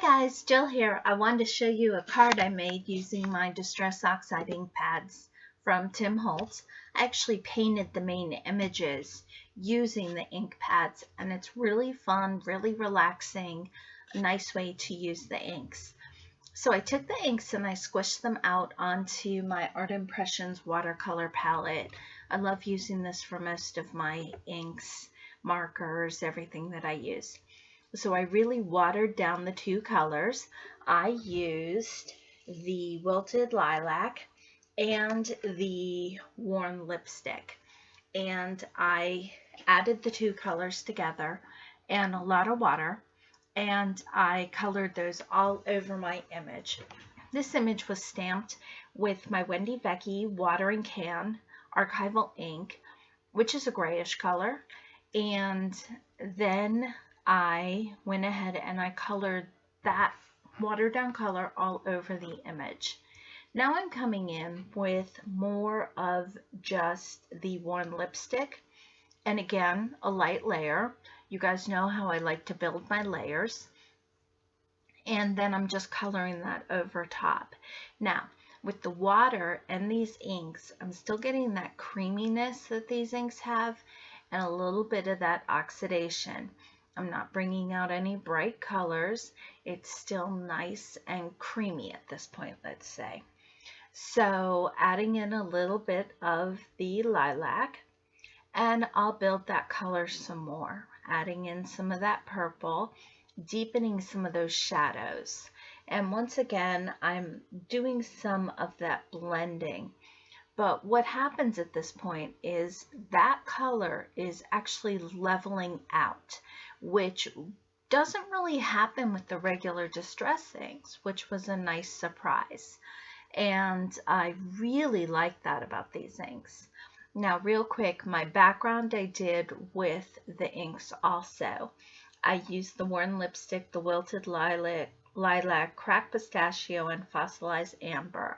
Guys, Jill here. I wanted to show you a card I made using my Distress Oxide ink pads from Tim Holtz. I actually painted the main images using the ink pads, and it's really fun, really relaxing, a nice way to use the inks. So I took the inks and I squished them out onto my Art Impressions watercolor palette. I love using this for most of my inks, markers, everything that I use. So I really watered down the two colors. I used the Wilted Lilac and the Worn Lipstick. And I added the two colors together and a lot of water. And I colored those all over my image. This image was stamped with my Wendy Vecchi watering can archival ink, which is a grayish color. And then I went ahead and I colored that watered down color all over the image. Now I'm coming in with more of just the Worn Lipstick, and again, a light layer. You guys know how I like to build my layers. And then I'm just coloring that over top. Now, with the water and these inks, I'm still getting that creaminess that these inks have and a little bit of that oxidation. I'm not bringing out any bright colors. It's still nice and creamy at this point, let's say. So adding in a little bit of the lilac, and I'll build that color some more, adding in some of that purple, deepening some of those shadows. And once again, I'm doing some of that blending. But what happens at this point is that color is actually leveling out, which doesn't really happen with the regular Distress inks, which was a nice surprise. And I really like that about these inks. Now, real quick, my background I did with the inks also. I used the Worn Lipstick, the Wilted Lilac, Cracked Pistachio, and Fossilized Amber.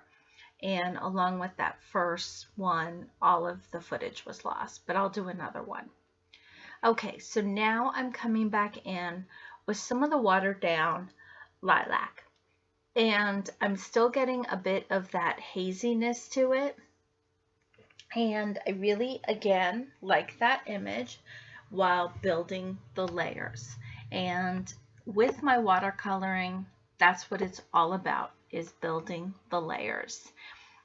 And along with that first one, all of the footage was lost, but I'll do another one. Okay, so now I'm coming back in with some of the watered down lilac. And I'm still getting a bit of that haziness to it. And I really, again, like that image while building the layers. And with my watercoloring, that's what it's all about, is building the layers.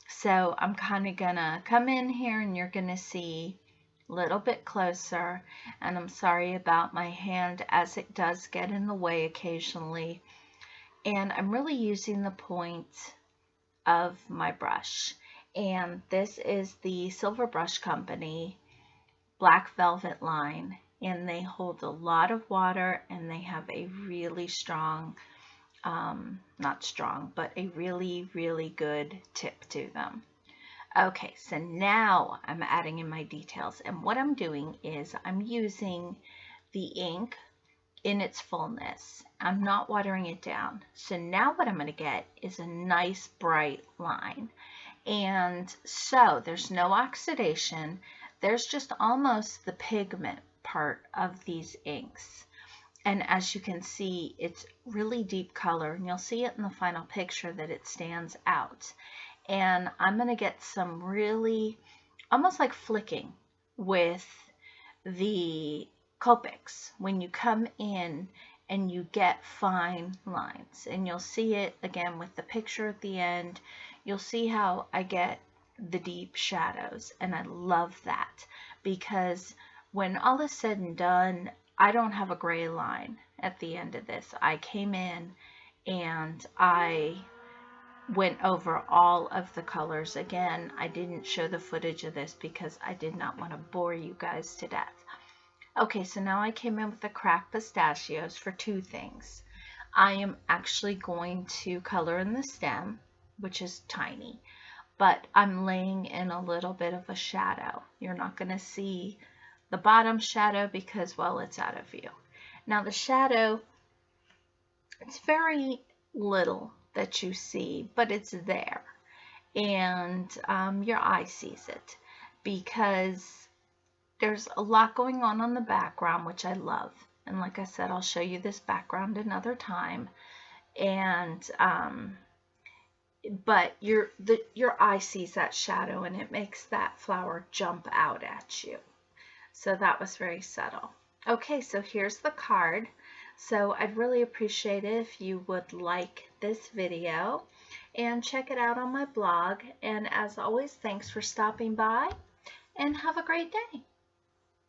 So I'm kind of gonna come in here and you're gonna see a little bit closer, and I'm sorry about my hand as it does get in the way occasionally. And I'm really using the point of my brush. And this is the Silver Brush Company Black Velvet line, and they hold a lot of water and they have a really strong, not strong, but a really, really good tip to them. Okay, so now I'm adding in my details, and what I'm doing is I'm using the ink in its fullness. I'm not watering it down. So now what I'm going to get is a nice bright line. And so there's no oxidation. There's just almost the pigment part of these inks. And as you can see, it's really deep color, and you'll see it in the final picture that it stands out. And I'm going to get some really, almost like flicking with the Copics when you come in and you get fine lines. And you'll see it again with the picture at the end. You'll see how I get the deep shadows, and I love that because when all is said and done, I don't have a gray line at the end of this. I came in and I went over all of the colors. Again, I didn't show the footage of this because I did not want to bore you guys to death. Okay, so now I came in with the Cracked Pistachios for two things. I am actually going to color in the stem, which is tiny, but I'm laying in a little bit of a shadow. You're not going to see the bottom shadow because, well, it's out of view. Now the shadow, it's very little that you see, but it's there, and your eye sees it because there's a lot going on the background, which I love. And like I said, I'll show you this background another time. and but your eye sees that shadow and it makes that flower jump out at you. So that was very subtle. Okay, so here's the card. So I'd really appreciate it if you would like this video and check it out on my blog. And as always, thanks for stopping by and have a great day.